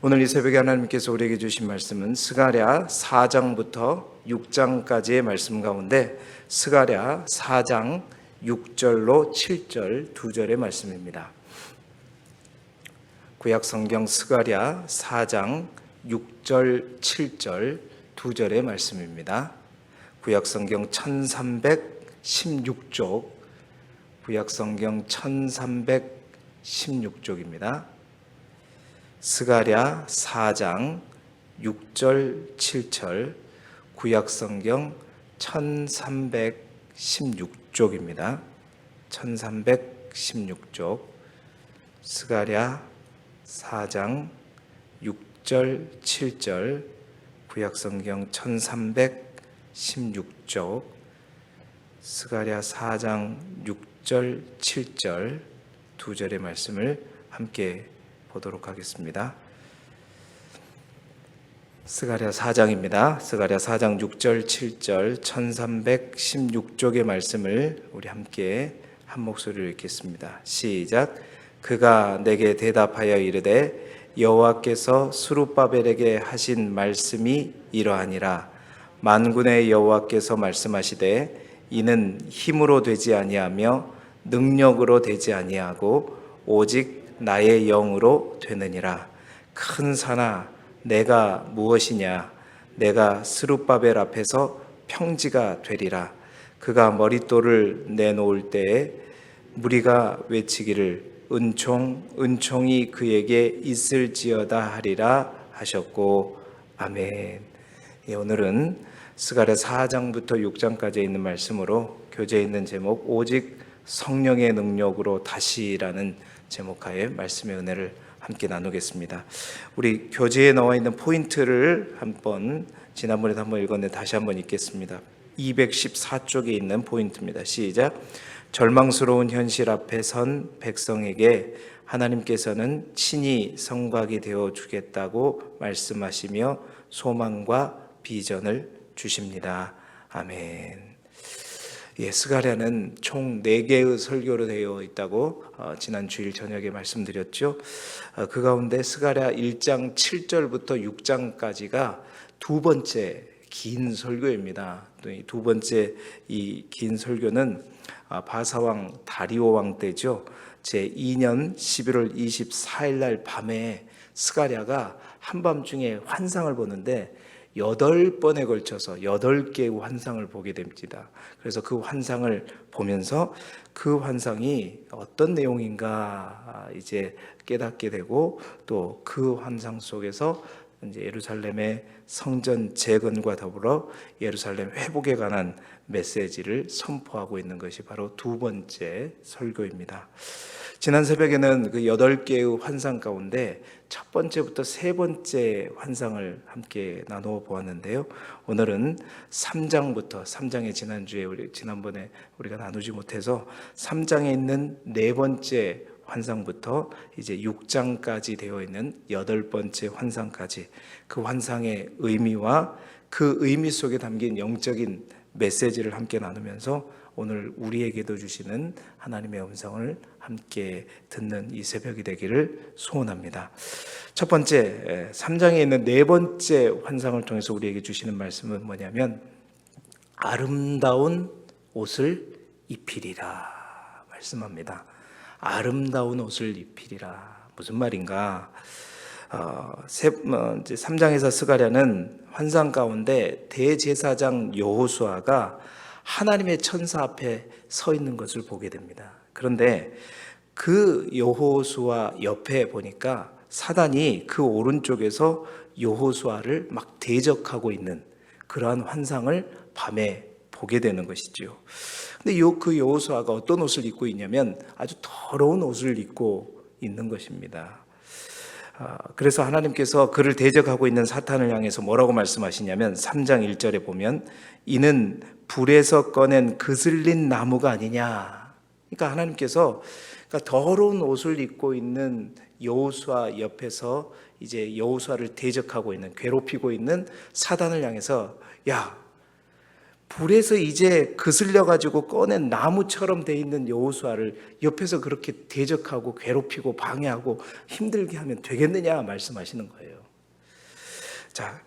오늘 이 새벽에 하나님께서 우리에게 주신 말씀은 스가랴 4장부터 6장까지의 말씀 가운데 스가랴 4장 6절로 7절 두 절의 말씀입니다. 구약성경 스가랴 4장 6절 7절 두 절의 말씀입니다. 구약성경 1316쪽, 구약성경 1316쪽입니다. 스가랴 4장 6절 7절 구약성경 1316쪽입니다. 1316쪽 스가랴 4장 6절 7절 구약성경 1316쪽 스가랴 4장 6절 7절 두 절의 말씀을 함께 보도록 하겠습니다. 스가랴 4장입니다. 스가랴 4장 6절 7절 1316쪽의 말씀을 우리 함께 한 목소리로 읽겠습니다. 시작. 그가 내게 대답하여 이르되 여호와께서 스룹바벨에게 하신 말씀이 이러하니라. 만군의 여호와께서 말씀하시되 이는 힘으로 되지 아니하며 능력으로 되지 아니하고 오직 나의 영으로 되느니라. 큰 산아 내가 무엇이냐. 내가 스룹바벨 앞에서 평지가 되리라. 그가 머릿돌을 내놓을 때에 무리가 외치기를 은총이 그에게 있을지어다 하리라 하셨고 아멘. 오늘은 스가랴 4장부터 6장까지 있는 말씀으로 교재에 있는 제목 오직 성령의 능력으로 다시라는 제목하에 말씀의 은혜를 함께 나누겠습니다. 우리 교재에 나와 있는 포인트를 지난번에도 한번 읽었는데 다시 한번 읽겠습니다. 214쪽에 있는 포인트입니다. 시작. 절망스러운 현실 앞에 선 백성에게 하나님께서는 친히 성곽이 되어 주겠다고 말씀하시며 소망과 비전을 주십니다. 아멘. 스가랴는 총 4개의 설교로 되어 있다고 지난 주일 저녁에 말씀드렸죠. 그 가운데 스가랴 1장 7절부터 6장까지가 두 번째 긴 설교입니다. 또 이 두 번째 이 긴 설교는 바사왕 다리오 왕 때죠. 제2년 11월 24일 날 밤에 스가랴가 한밤중에 환상을 보는데 8번에 걸쳐서 8개의 환상을 보게 됩니다. 그래서 그 환상을 보면서 그 환상이 어떤 내용인가 이제 깨닫게 되고 또 그 환상 속에서 이제 예루살렘의 성전 재건과 더불어 예루살렘 회복에 관한 메시지를 선포하고 있는 것이 바로 두 번째 설교입니다. 지난 새벽에는 그 8개의 환상 가운데 첫 번째부터 세 번째 환상을 함께 나누어 보았는데요. 오늘은 3장에 지난번에 우리가 나누지 못해서 3장에 있는 네 번째 환상부터 이제 6장까지 되어 있는 8번째 환상까지 그 환상의 의미와 그 의미 속에 담긴 영적인 메시지를 함께 나누면서 오늘 우리에게도 주시는 하나님의 음성을 함께 듣는 이 새벽이 되기를 소원합니다. 첫 번째 3장에 있는 네 번째 환상을 통해서 우리에게 주시는 말씀은 뭐냐면 아름다운 옷을 입히리라 말씀합니다. 아름다운 옷을 입히리라. 무슨 말인가? 3장에서 스가랴는 환상 가운데 대제사장 여호수아가 하나님의 천사 앞에 서 있는 것을 보게 됩니다. 그런데 그 여호수아 옆에 보니까 사단이 그 오른쪽에서 여호수아를 막 대적하고 있는 그러한 환상을 밤에 보게 되는 것이죠. 근데 그 여호수아가 어떤 옷을 입고 있냐면 아주 더러운 옷을 입고 있는 것입니다. 그래서 하나님께서 그를 대적하고 있는 사탄을 향해서 뭐라고 말씀하시냐면 3장 1절에 보면 이는 불에서 꺼낸 그슬린 나무가 아니냐. 그러니까 하나님께서 더러운 옷을 입고 있는 여호수아 옆에서 이제 여호수아를 대적하고 있는 괴롭히고 있는 사단을 향해서 야 불에서 이제 그슬려 가지고 꺼낸 나무처럼 돼 있는 여호수아를 옆에서 그렇게 대적하고 괴롭히고 방해하고 힘들게 하면 되겠느냐 말씀하시는 거예요. 자,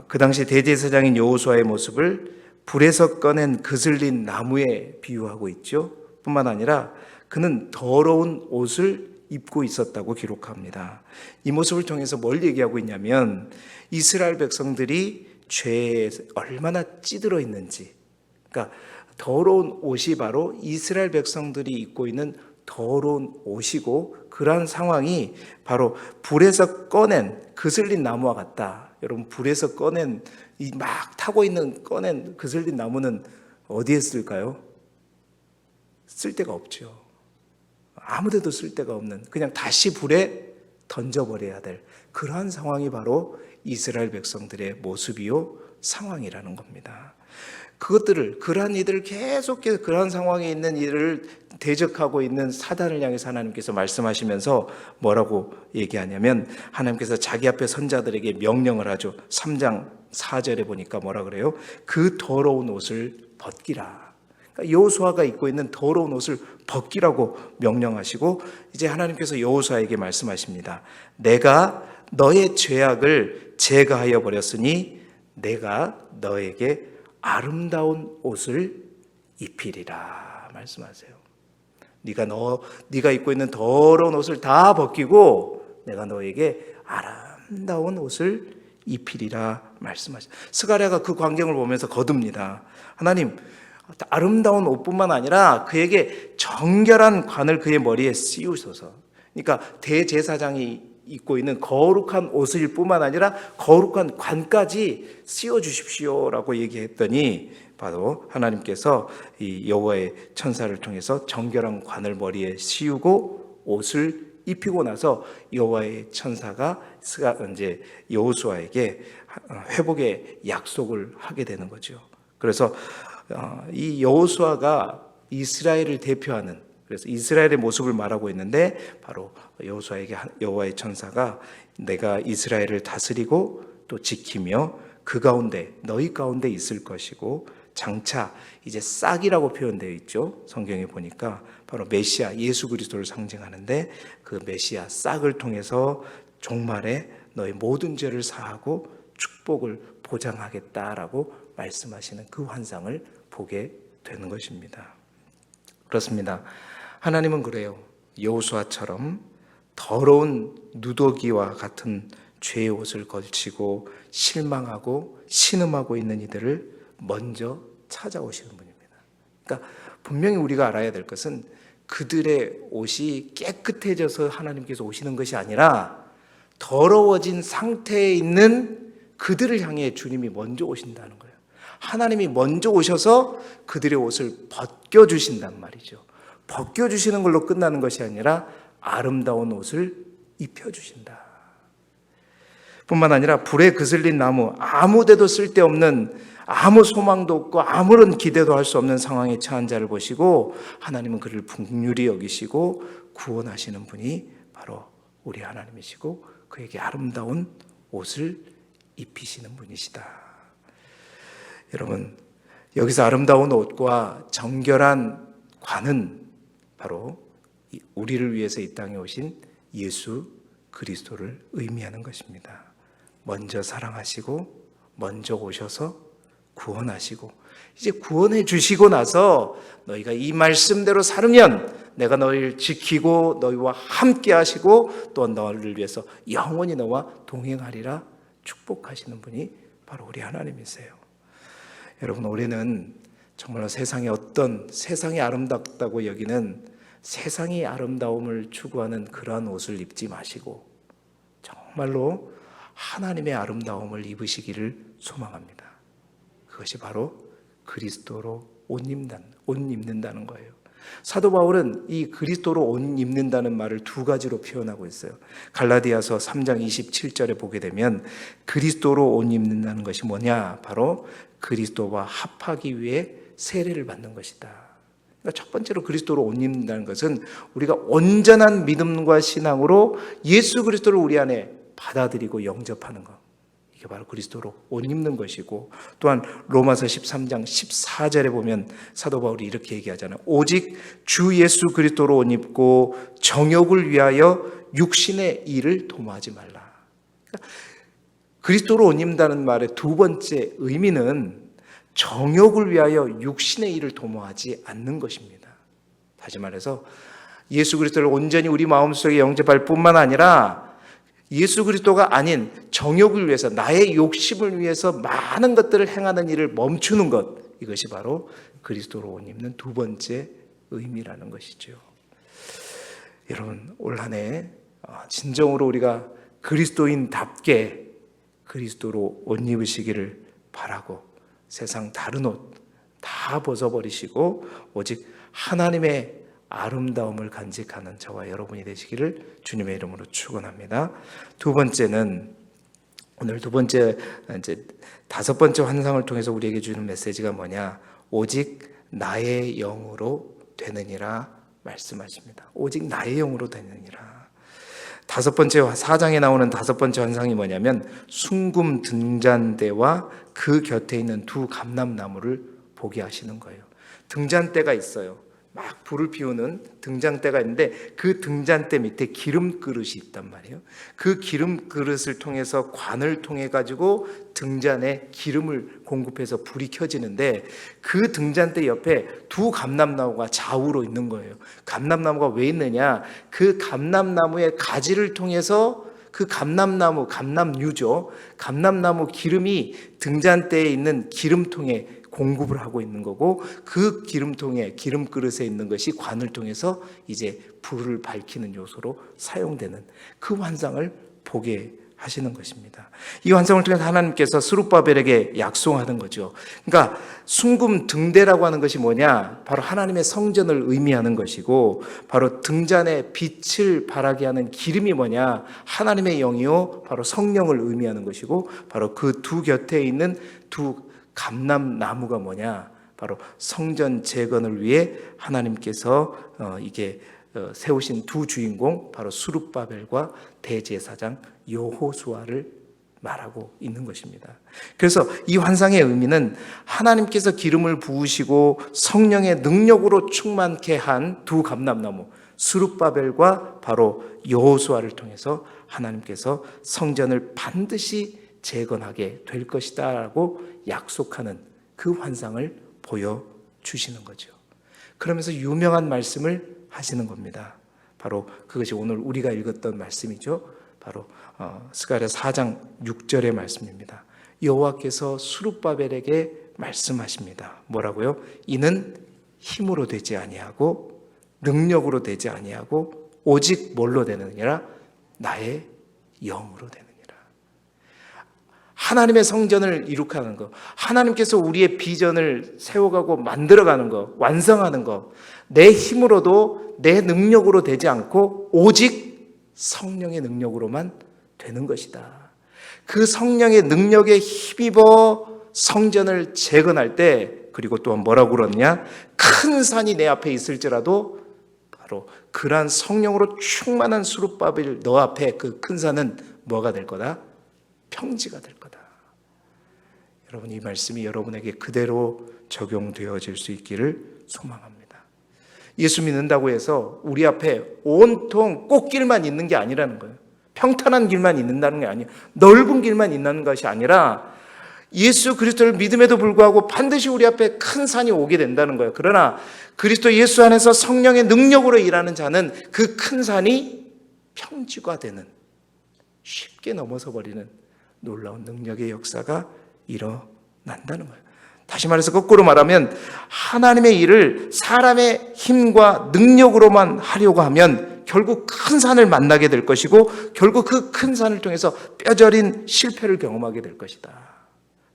그 당시 대제사장인 여호수아의 모습을 불에서 꺼낸 그슬린 나무에 비유하고 있죠. 뿐만 아니라 그는 더러운 옷을 입고 있었다고 기록합니다. 이 모습을 통해서 뭘 얘기하고 있냐면 이스라엘 백성들이 죄에 얼마나 찌들어 있는지, 그러니까 더러운 옷이 바로 이스라엘 백성들이 입고 있는 더러운 옷이고, 그러한 상황이 바로 불에서 꺼낸 그슬린 나무와 같다. 여러분, 불에서 꺼낸 이 막 타고 있는 꺼낸 그슬린 나무는 어디에 쓸까요? 쓸 데가 없죠. 아무데도 쓸 데가 없는, 그냥 다시 불에 던져버려야 될 그러한 상황이 바로 이스라엘 백성들의 모습이요 상황이라는 겁니다. 그러한 이들을 계속해서 그러한 상황에 있는 이들을 대적하고 있는 사단을 향해서 하나님께서 말씀하시면서 뭐라고 얘기하냐면, 하나님께서 자기 앞에 선자들에게 명령을 하죠. 3장 4절에 보니까 뭐라 그래요? 그 더러운 옷을 벗기라. 그러니까 여호수아가 입고 있는 더러운 옷을 벗기라고 명령하시고, 이제 하나님께서 여호수아에게 말씀하십니다. 내가 너의 죄악을 제거하여 버렸으니 내가 너에게 아름다운 옷을 입히리라 말씀하세요. 네가 입고 있는 더러운 옷을 다 벗기고 내가 너에게 아름다운 옷을 입히리라 말씀하세요. 스가랴가 그 광경을 보면서 거둡니다. 하나님, 아름다운 옷뿐만 아니라 그에게 정결한 관을 그의 머리에 씌우소서. 그러니까 대제사장이 입고 있는 거룩한 옷일 뿐만 아니라 거룩한 관까지 씌워주십시오라고 얘기했더니, 바로 하나님께서 이 여호와의 천사를 통해서 정결한 관을 머리에 씌우고 옷을 입히고 나서 여호와의 천사가 이제 여호수아에게 회복의 약속을 하게 되는 거죠. 그래서 이 여호수아가 이스라엘을 대표하는, 그래서 이스라엘의 모습을 말하고 있는데, 바로 여호수아에게 여호와의 천사가 내가 이스라엘을 다스리고 또 지키며 그 가운데 너희 가운데 있을 것이고, 장차 이제 싹이라고 표현되어 있죠. 성경에 보니까 바로 메시아 예수 그리스도를 상징하는데, 그 메시아 싹을 통해서 종말에 너희 모든 죄를 사하고 축복을 보장하겠다라고 말씀하시는 그 환상을 보게 되는 것입니다. 그렇습니다. 하나님은 그래요. 여호수아처럼 더러운 누더기와 같은 죄의 옷을 걸치고 실망하고 신음하고 있는 이들을 먼저 찾아오시는 분입니다. 그러니까 분명히 우리가 알아야 될 것은 그들의 옷이 깨끗해져서 하나님께서 오시는 것이 아니라 더러워진 상태에 있는 그들을 향해 주님이 먼저 오신다는 거예요. 하나님이 먼저 오셔서 그들의 옷을 벗겨주신단 말이죠. 벗겨주시는 걸로 끝나는 것이 아니라 아름다운 옷을 입혀주신다. 뿐만 아니라 불에 그슬린 나무, 아무데도 쓸데없는, 아무 소망도 없고 아무런 기대도 할 수 없는 상황에 처한 자를 보시고 하나님은 그를 긍휼히 여기시고 구원하시는 분이 바로 우리 하나님이시고, 그에게 아름다운 옷을 입히시는 분이시다. 여러분, 여기서 아름다운 옷과 정결한 관은 바로 우리를 위해서 이 땅에 오신 예수 그리스도를 의미하는 것입니다. 먼저 사랑하시고 먼저 오셔서 구원하시고, 이제 구원해 주시고 나서 너희가 이 말씀대로 살으면 내가 너희를 지키고 너희와 함께 하시고 또 너희를 위해서 영원히 너와 동행하리라 축복하시는 분이 바로 우리 하나님이세요. 여러분, 올해는 정말로 세상이 아름답다고 여기는, 세상이 아름다움을 추구하는 그러한 옷을 입지 마시고 정말로 하나님의 아름다움을 입으시기를 소망합니다. 그것이 바로 그리스도로 옷 입는다는 거예요. 사도 바울은 이 그리스도로 옷 입는다는 말을 두 가지로 표현하고 있어요. 갈라디아서 3장 27절에 보게 되면 그리스도로 옷 입는다는 것이 뭐냐? 바로 그리스도와 합하기 위해 세례를 받는 것이다. 그러니까 첫 번째로 그리스도로 옷 입는다는 것은 우리가 온전한 믿음과 신앙으로 예수 그리스도를 우리 안에 받아들이고 영접하는 것. 이게 이게 바로 그리스도로 옷 입는 것이고, 또한 로마서 13장 14절에 보면 사도 바울이 이렇게 얘기하잖아요. 오직 주 예수 그리스도로 옷 입고 정욕을 위하여 육신의 일을 도모하지 말라. 그러니까 그리스도로 옷 입는다는 말의 두 번째 의미는 정욕을 위하여 육신의 일을 도모하지 않는 것입니다. 다시 말해서 예수 그리스도를 온전히 우리 마음속에 영접할 뿐만 아니라 예수 그리스도가 아닌 정욕을 위해서, 나의 욕심을 위해서 많은 것들을 행하는 일을 멈추는 것, 이것이 바로 그리스도로 옷 입는 두 번째 의미라는 것이죠. 여러분, 올 한 해 진정으로 우리가 그리스도인답게 그리스도로 옷 입으시기를 바라고, 세상 다른 옷 다 벗어버리시고 오직 하나님의 아름다움을 간직하는 저와 여러분이 되시기를 주님의 이름으로 축원합니다. 두 번째는, 오늘 두 번째, 이제 다섯 번째 환상을 통해서 우리에게 주는 메시지가 뭐냐? 오직 나의 영으로 되느니라 말씀하십니다. 오직 나의 영으로 되느니라. 다섯 번째, 4장에 나오는 다섯 번째 환상이 뭐냐면 숭금 등잔대와 그 곁에 있는 두 감람나무를 보게 하시는 거예요. 등잔대가 있어요. 막 불을 피우는 등잔대가 있는데 그 등잔대 밑에 기름 그릇이 있단 말이에요. 그 기름 그릇을 통해서 관을 통해 가지고 등잔에 기름을 공급해서 불이 켜지는데, 그 등잔대 옆에 두 감람나무가 좌우로 있는 거예요. 감람나무가 왜 있느냐? 그 감람나무의 가지를 통해서 그 감람나무, 감람유죠. 감람나무 기름이 등잔대에 있는 기름통에 공급을 하고 있는 거고, 그 기름통에, 기름 그릇에 있는 것이 관을 통해서 이제 불을 밝히는 요소로 사용되는 그 환상을 보게 하시는 것입니다. 이 환상을 통해서 하나님께서 스룹바벨에게 약속하는 거죠. 그러니까 숭금 등대라고 하는 것이 뭐냐? 바로 하나님의 성전을 의미하는 것이고, 바로 등잔에 빛을 발하게 하는 기름이 뭐냐? 하나님의 영이요, 바로 성령을 의미하는 것이고, 바로 그 두 곁에 있는 두 감람나무가 뭐냐? 바로 성전 재건을 위해 하나님께서 이게 세우신 두 주인공, 바로 스룹바벨과 대제사장 여호수아를 말하고 있는 것입니다. 그래서 이 환상의 의미는 하나님께서 기름을 부으시고 성령의 능력으로 충만케 한 두 감람나무 스룹바벨과 바로 여호수아를 통해서 하나님께서 성전을 반드시 재건하게 될 것이다 라고 약속하는 그 환상을 보여주시는 거죠. 그러면서 유명한 말씀을 하시는 겁니다. 바로 그것이 오늘 우리가 읽었던 말씀이죠. 바로 스가랴 4장 6절의 말씀입니다. 여호와께서 스룹바벨에게 말씀하십니다. 뭐라고요? 이는 힘으로 되지 아니하고 능력으로 되지 아니하고 오직 뭘로 되느니라? 나의 영으로 되느니라. 하나님의 성전을 이룩하는 것, 하나님께서 우리의 비전을 세워가고 만들어가는 것, 완성하는 것, 내 힘으로도 내 능력으로 되지 않고 오직 성령의 능력으로만 되는 것이다. 그 성령의 능력에 힘입어 성전을 재건할 때, 그리고 또한 뭐라고 그러느냐? 큰 산이 내 앞에 있을지라도 바로 그러한 성령으로 충만한 스룹바벨 너 앞에 그 큰 산은 뭐가 될 거다? 평지가 될 거다. 여러분, 이 말씀이 여러분에게 그대로 적용되어질 수 있기를 소망합니다. 예수 믿는다고 해서 우리 앞에 온통 꽃길만 있는 게 아니라는 거예요. 평탄한 길만 있는다는 게 아니에요. 넓은 길만 있는 것이 아니라 예수 그리스도를 믿음에도 불구하고 반드시 우리 앞에 큰 산이 오게 된다는 거예요. 그러나 그리스도 예수 안에서 성령의 능력으로 일하는 자는 그 큰 산이 평지가 되는, 쉽게 넘어서 버리는 놀라운 능력의 역사가 일어난다는 거예요. 다시 말해서 거꾸로 말하면 하나님의 일을 사람의 힘과 능력으로만 하려고 하면 결국 큰 산을 만나게 될 것이고, 결국 그 큰 산을 통해서 뼈저린 실패를 경험하게 될 것이다.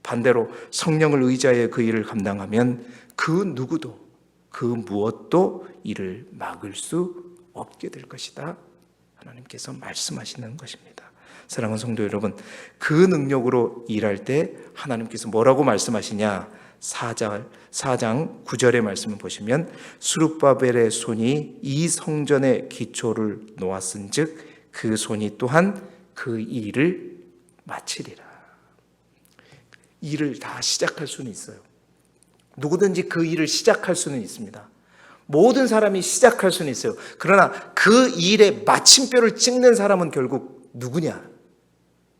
반대로 성령을 의지하여 그 일을 감당하면 그 누구도 그 무엇도 이를 막을 수 없게 될 것이다. 하나님께서 말씀하시는 것입니다. 사랑하는 성도 여러분, 그 능력으로 일할 때 하나님께서 뭐라고 말씀하시냐? 4장 9절의 말씀을 보시면 스룹바벨의 손이 이 성전의 기초를 놓았은즉 그 손이 또한 그 일을 마치리라. 일을 다 시작할 수는 있어요. 누구든지 그 일을 시작할 수는 있습니다. 모든 사람이 시작할 수는 있어요. 그러나 그 일의 마침표를 찍는 사람은 결국 누구냐?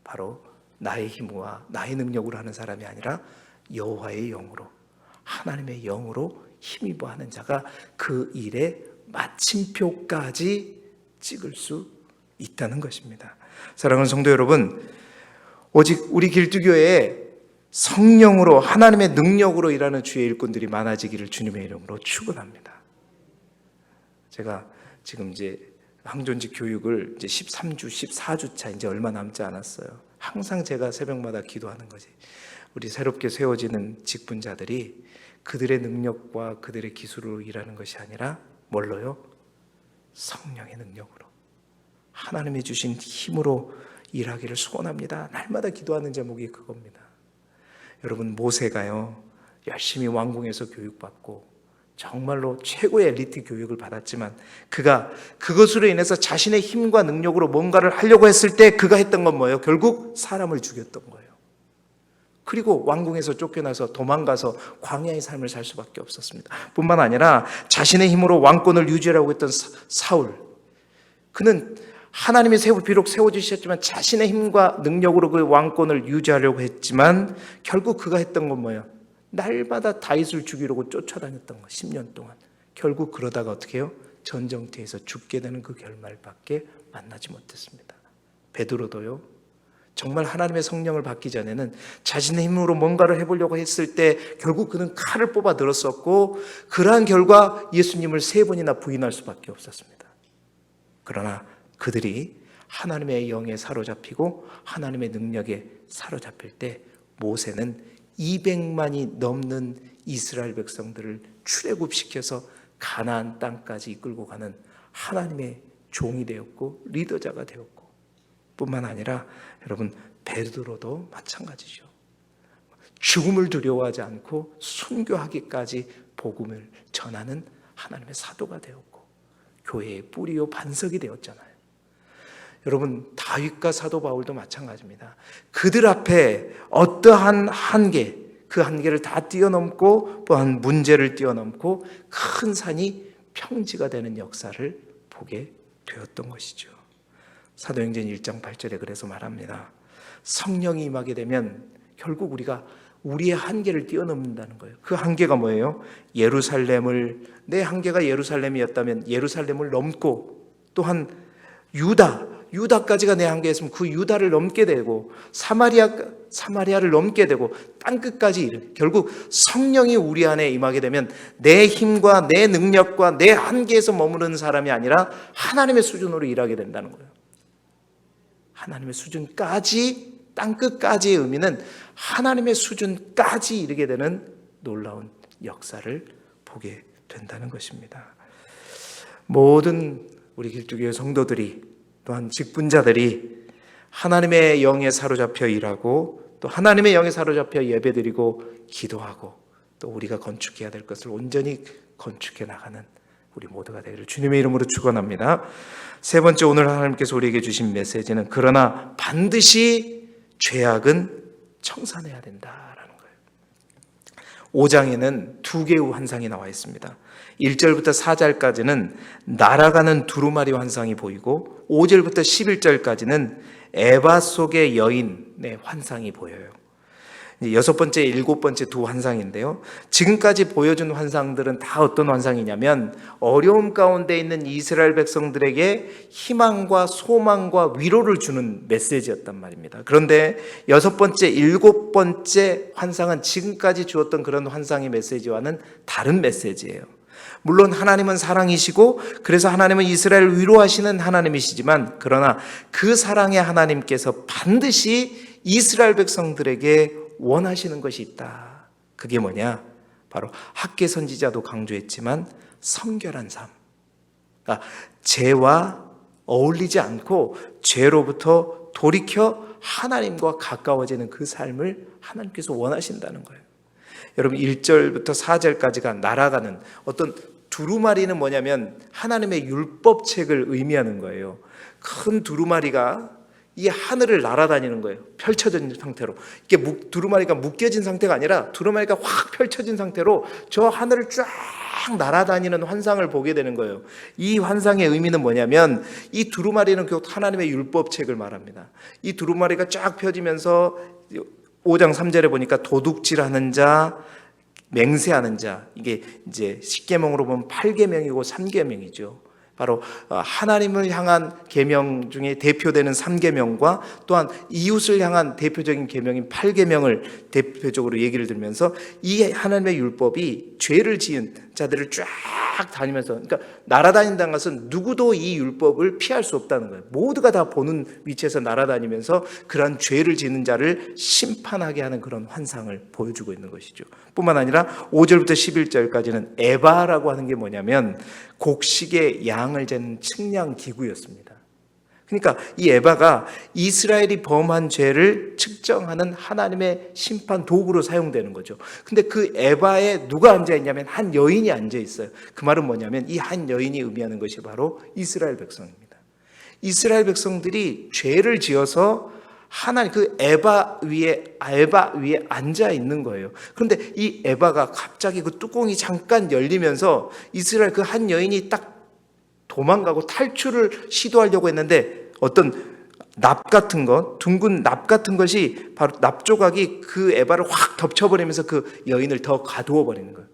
바로 나의 힘과 나의 능력으로 하는 사람이 아니라 여호와의 영으로, 하나님의 영으로 힘입어 하는 자가 그 일의 마침표까지 찍을 수 있다는 것입니다. 사랑하는 성도 여러분, 오직 우리 길두교회에 성령으로 하나님의 능력으로 일하는 주의 일꾼들이 많아지기를 주님의 이름으로 축원합니다. 제가 지금 이제 항존직 교육을 이제 13주, 14주차 이제 얼마 남지 않았어요. 항상 제가 새벽마다 기도하는 거지. 우리 새롭게 세워지는 직분자들이 그들의 능력과 그들의 기술로 일하는 것이 아니라 뭘로요? 성령의 능력으로, 하나님이 주신 힘으로 일하기를 소원합니다. 날마다 기도하는 제목이 그겁니다. 여러분, 모세가요 열심히 왕궁에서 교육받고 정말로 최고의 엘리트 교육을 받았지만 그가 그것으로 인해서 자신의 힘과 능력으로 뭔가를 하려고 했을 때 그가 했던 건 뭐예요? 결국 사람을 죽였던 거예요. 그리고 왕궁에서 쫓겨나서 도망가서 광야의 삶을 살 수밖에 없었습니다. 뿐만 아니라 자신의 힘으로 왕권을 유지하려고 했던 사울, 그는 하나님이 비록 세워주셨지만 자신의 힘과 능력으로 그 왕권을 유지하려고 했지만 결국 그가 했던 건 뭐예요? 날마다 다윗을 죽이려고 쫓아다녔던 거, 10년 동안. 결국 그러다가 어떻게 해요? 전쟁터에서 죽게 되는 그 결말밖에 만나지 못했습니다. 베드로도요, 정말 하나님의 성령을 받기 전에는 자신의 힘으로 뭔가를 해보려고 했을 때 결국 그는 칼을 뽑아 들었었고, 그러한 결과 예수님을 3번이나 부인할 수밖에 없었습니다. 그러나 그들이 하나님의 영에 사로잡히고 하나님의 능력에 사로잡힐 때 모세는 200만이 넘는 이스라엘 백성들을 출애굽시켜서 가나안 땅까지 이끌고 가는 하나님의 종이 되었고 리더자가 되었고, 뿐만 아니라 여러분, 베드로도 마찬가지죠. 죽음을 두려워하지 않고 순교하기까지 복음을 전하는 하나님의 사도가 되었고 교회의 뿌리요 반석이 되었잖아요. 여러분, 다윗과 사도 바울도 마찬가지입니다. 그들 앞에 어떠한 한계, 그 한계를 다 뛰어넘고 또한 문제를 뛰어넘고 큰 산이 평지가 되는 역사를 보게 되었던 것이죠. 사도행전 1장 8절에 그래서 말합니다. 성령이 임하게 되면 결국 우리가 우리의 한계를 뛰어넘는다는 거예요. 그 한계가 뭐예요? 내 한계가 예루살렘이었다면 예루살렘을 넘고, 또한 유다까지가 내 한계였으면 그 유다를 넘게 되고 사마리아를 넘게 되고 땅끝까지 이르. 결국 성령이 우리 안에 임하게 되면 내 힘과 내 능력과 내 한계에서 머무르는 사람이 아니라 하나님의 수준으로 일하게 된다는 거예요. 하나님의 수준까지, 땅끝까지의 의미는 하나님의 수준까지 이르게 되는 놀라운 역사를 보게 된다는 것입니다. 모든 우리 길두교회 성도들이, 또한 직분자들이 하나님의 영에 사로잡혀 일하고 또 하나님의 영에 사로잡혀 예배드리고 기도하고 또 우리가 건축해야 될 것을 온전히 건축해 나가는 우리 모두가 되기를 주님의 이름으로 축원합니다. 세 번째, 오늘 하나님께서 우리에게 주신 메시지는 그러나 반드시 죄악은 청산해야 된다라는 거예요. 5장에는 2개의 환상이 나와 있습니다. 1절부터 4절까지는 날아가는 두루마리 환상이 보이고 5절부터 11절까지는 에바 속의 여인의 환상이 보여요. 6번째, 7번째 두 환상인데요. 지금까지 보여준 환상들은 다 어떤 환상이냐면 어려움 가운데 있는 이스라엘 백성들에게 희망과 소망과 위로를 주는 메시지였단 말입니다. 그런데 6번째, 7번째 환상은 지금까지 주었던 그런 환상의 메시지와는 다른 메시지예요. 물론 하나님은 사랑이시고 그래서 하나님은 이스라엘을 위로하시는 하나님이시지만, 그러나 그 사랑의 하나님께서 반드시 이스라엘 백성들에게 원하시는 것이 있다. 그게 뭐냐? 바로 학개 선지자도 강조했지만 성결한 삶. 그러니까 죄와 어울리지 않고 죄로부터 돌이켜 하나님과 가까워지는 그 삶을 하나님께서 원하신다는 거예요. 여러분, 1절부터 4절까지가 날아가는 어떤 두루마리는 뭐냐면 하나님의 율법책을 의미하는 거예요. 큰 두루마리가 이 하늘을 날아다니는 거예요. 펼쳐진 상태로. 이게 두루마리가 묶여진 상태가 아니라 두루마리가 확 펼쳐진 상태로 저 하늘을 쫙 날아다니는 환상을 보게 되는 거예요. 이 환상의 의미는 뭐냐면 이 두루마리는 곧 하나님의 율법책을 말합니다. 이 두루마리가 쫙 펴지면서 5장 3절에 보니까 도둑질하는 자, 맹세하는 자, 이게 이제 10계명으로 보면 8계명이고 3계명이죠. 바로 하나님을 향한 계명 중에 대표되는 3계명과 또한 이웃을 향한 대표적인 계명인 8계명을 대표적으로 얘기를 들면서 이 하나님의 율법이 죄를 지은 자들을 쫙 다니면서, 그러니까 날아다닌다는 것은 누구도 이 율법을 피할 수 없다는 거예요. 모두가 다 보는 위치에서 날아다니면서 그러한 죄를 지는 자를 심판하게 하는 그런 환상을 보여주고 있는 것이죠. 뿐만 아니라 5절부터 11절까지는 에바라고 하는 게 뭐냐면 곡식의 양을 재는 측량 기구였습니다. 그러니까 이 에바가 이스라엘이 범한 죄를 측정하는 하나님의 심판 도구로 사용되는 거죠. 근데 그 에바에 누가 앉아 있냐면 한 여인이 앉아 있어요. 그 말은 뭐냐면 이 한 여인이 의미하는 것이 바로 이스라엘 백성입니다. 이스라엘 백성들이 죄를 지어서 하나님 그 에바 위에 앉아 있는 거예요. 그런데 이 에바가 갑자기 그 뚜껑이 잠깐 열리면서 이스라엘 그 한 여인이 딱 도망가고 탈출을 시도하려고 했는데 어떤 납 같은 것, 둥근 납 같은 것이 바로 납 조각이 그 에바를 확 덮쳐버리면서 그 여인을 더 가두어 버리는 거예요.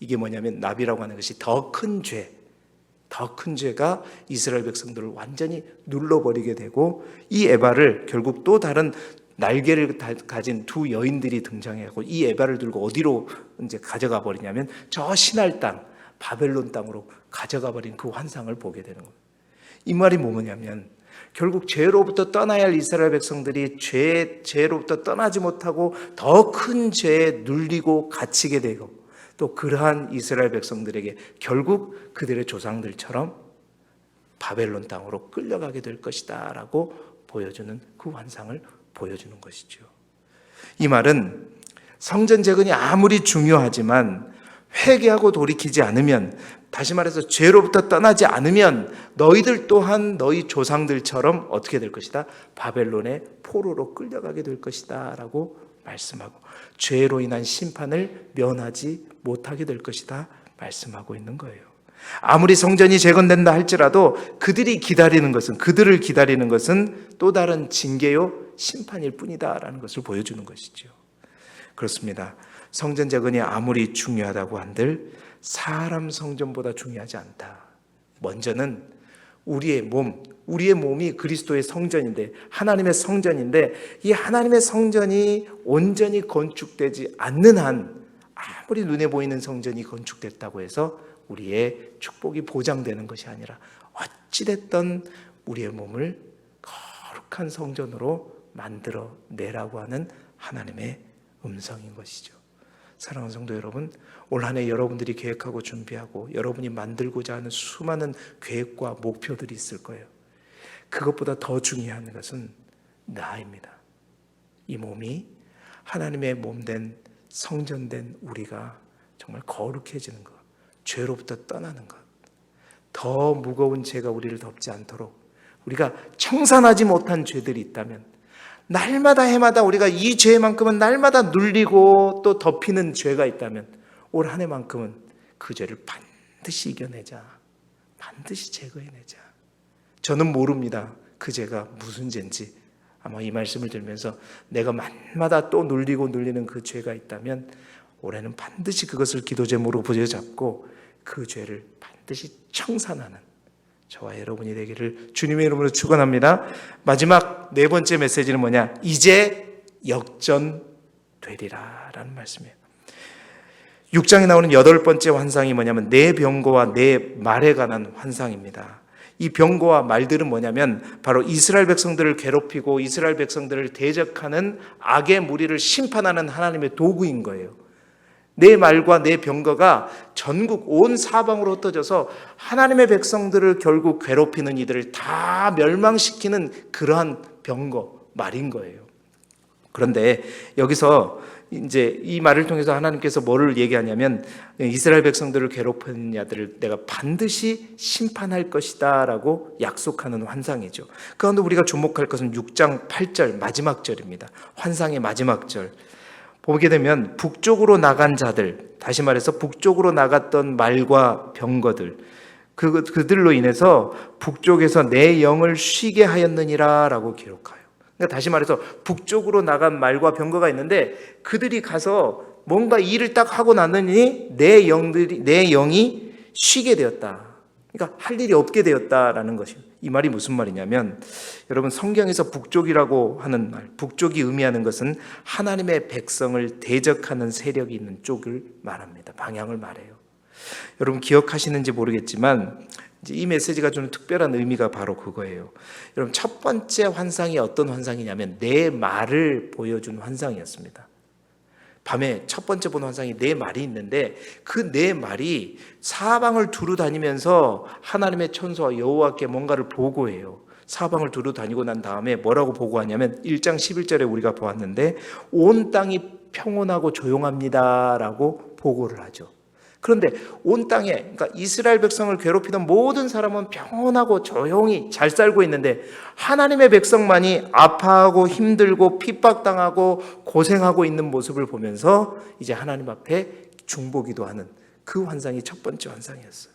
이게 뭐냐면 납이라고 하는 것이 더 큰 죄, 더 큰 죄가 이스라엘 백성들을 완전히 눌러버리게 되고 이 에바를 결국 또 다른 날개를 가진 두 여인들이 등장하고 이 에바를 들고 어디로 이제 가져가 버리냐면 저 신할 땅, 바벨론 땅으로 가져가 버린 그 환상을 보게 되는 거예요. 이 말이 뭐냐면 결국 죄로부터 떠나야 할 이스라엘 백성들이 죄로부터 떠나지 못하고 더 큰 죄에 눌리고 갇히게 되고 또 그러한 이스라엘 백성들에게 결국 그들의 조상들처럼 바벨론 땅으로 끌려가게 될 것이다 라고 보여주는 그 환상을 보여주는 것이죠. 이 말은 성전 재건이 아무리 중요하지만 회개하고 돌이키지 않으면, 다시 말해서 죄로부터 떠나지 않으면 너희들 또한 너희 조상들처럼 어떻게 될 것이다? 바벨론의 포로로 끌려가게 될 것이다 라고 말씀하고 죄로 인한 심판을 면하지 못하게 될 것이다 말씀하고 있는 거예요. 아무리 성전이 재건된다 할지라도 그들을 기다리는 것은 또 다른 징계요 심판일 뿐이다라는 것을 보여주는 것이죠. 그렇습니다. 성전 재건이 아무리 중요하다고 한들 사람 성전보다 중요하지 않다. 먼저는 우리의 몸이 그리스도의 성전인데, 하나님의 성전인데, 이 하나님의 성전이 온전히 건축되지 않는 한 아무리 눈에 보이는 성전이 건축됐다고 해서 우리의 축복이 보장되는 것이 아니라 어찌됐든 우리의 몸을 거룩한 성전으로 만들어 내라고 하는 하나님의 음성인 것이죠. 사랑하는 성도 여러분, 올 한 해 여러분들이 계획하고 준비하고 여러분이 만들고자 하는 수많은 계획과 목표들이 있을 거예요. 그것보다 더 중요한 것은 나입니다. 이 몸이 하나님의 몸된 성전된 우리가 정말 거룩해지는 것, 죄로부터 떠나는 것, 더 무거운 죄가 우리를 덮지 않도록, 우리가 청산하지 못한 죄들이 있다면 날마다 해마다 우리가 이 죄만큼은 날마다 눌리고 또 덮이는 죄가 있다면 올 한 해만큼은 그 죄를 반드시 이겨내자, 반드시 제거해내자. 저는 모릅니다. 그 죄가 무슨 죄인지. 아마 이 말씀을 들으면서 내가 만마다 또 눌리는 그 죄가 있다면 올해는 반드시 그것을 기도 제목으로 부여잡고 그 죄를 반드시 청산하는 저와 여러분이 되기를 주님의 이름으로 축원합니다. 마지막 네 번째 메시지는 뭐냐? 이제 역전되리라 라는 말씀이에요. 6장에 나오는 여덟 번째 환상이 뭐냐면 내 병거와 내 말에 관한 환상입니다. 이 병거와 말들은 뭐냐면 바로 이스라엘 백성들을 괴롭히고 이스라엘 백성들을 대적하는 악의 무리를 심판하는 하나님의 도구인 거예요. 내 말과 내 병거가 전국 온 사방으로 흩어져서 하나님의 백성들을 결국 괴롭히는 이들을 다 멸망시키는 그러한 병거, 말인 거예요. 그런데 여기서 이제 이 말을 통해서 하나님께서 뭐를 얘기하냐면 이스라엘 백성들을 괴롭히는 자들을 내가 반드시 심판할 것이다라고 약속하는 환상이죠. 그 가운데 우리가 주목할 것은 6장 8절 마지막 절입니다. 환상의 마지막 절. 보게 되면 북쪽으로 나간 자들, 다시 말해서 북쪽으로 나갔던 말과 병거들, 그들로 인해서 북쪽에서 내 영을 쉬게 하였느니라 라고 기록해요. 그러니까 다시 말해서 북쪽으로 나간 말과 병거가 있는데 그들이 가서 뭔가 일을 딱 하고 났느니 내 영이 쉬게 되었다. 그러니까 할 일이 없게 되었다라는 것입니다. 이 말이 무슨 말이냐면 여러분 성경에서 북쪽이라고 하는 말, 북쪽이 의미하는 것은 하나님의 백성을 대적하는 세력이 있는 쪽을 말합니다. 방향을 말해요. 여러분 기억하시는지 모르겠지만 이 메시지가 주는 특별한 의미가 바로 그거예요. 여러분 첫 번째 환상이 어떤 환상이냐면 네 말을 보여준 환상이었습니다. 밤에 첫 번째 본 환상이 네 말이 있는데 그 네 말이 사방을 두루 다니면서 하나님의 천사와 여호와께 뭔가를 보고해요. 사방을 두루 다니고 난 다음에 뭐라고 보고하냐면 1장 11절에 우리가 보았는데 온 땅이 평온하고 조용합니다라고 보고를 하죠. 그런데 온 땅에 그러니까 이스라엘 백성을 괴롭히던 모든 사람은 평온하고 조용히 잘 살고 있는데 하나님의 백성만이 아파하고 힘들고 핍박당하고 고생하고 있는 모습을 보면서 이제 하나님 앞에 중보기도하는 그 환상이 첫 번째 환상이었어요.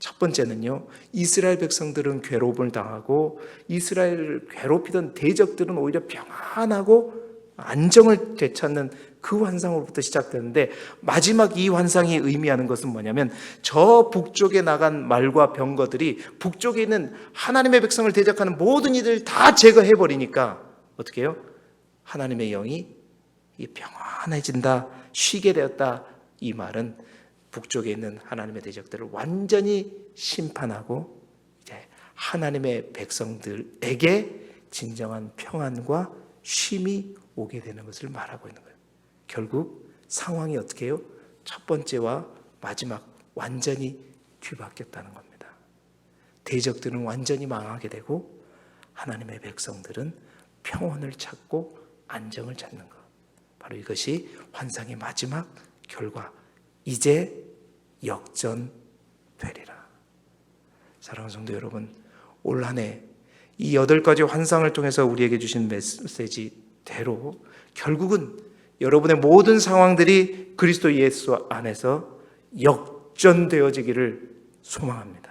첫 번째는요, 이스라엘 백성들은 괴롭을 당하고 이스라엘을 괴롭히던 대적들은 오히려 평안하고 안정을 되찾는 그 환상으로부터 시작되는데 마지막 이 환상이 의미하는 것은 뭐냐면 저 북쪽에 나간 말과 병거들이 북쪽에 있는 하나님의 백성을 대적하는 모든 이들을 다 제거해버리니까 어떻게 해요? 하나님의 영이 평안해진다, 쉬게 되었다. 이 말은 북쪽에 있는 하나님의 대적들을 완전히 심판하고 이제 하나님의 백성들에게 진정한 평안과 쉼이 오게 되는 것을 말하고 있는 거예요. 결국 상황이 어떻게 해요? 첫 번째와 마지막 완전히 뒤바뀌었다는 겁니다. 대적들은 완전히 망하게 되고 하나님의 백성들은 평온을 찾고 안정을 찾는 것. 바로 이것이 환상의 마지막 결과. 이제 역전되리라. 사랑하는 성도 여러분, 올 한 해 이 8가지 환상을 통해서 우리에게 주신 메시지대로 결국은 여러분의 모든 상황들이 그리스도 예수 안에서 역전되어지기를 소망합니다.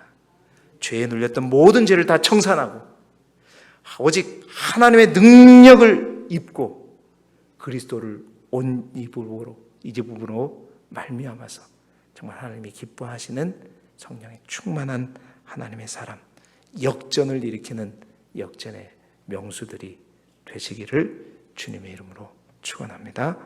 죄에 눌렸던 모든 죄를 다 청산하고 오직 하나님의 능력을 입고 그리스도를 온 이집으로 말미암아서 정말 하나님이 기뻐하시는 성령의 충만한 하나님의 사람, 역전을 일으키는 역전의 명수들이 되시기를 주님의 이름으로 축원합니다.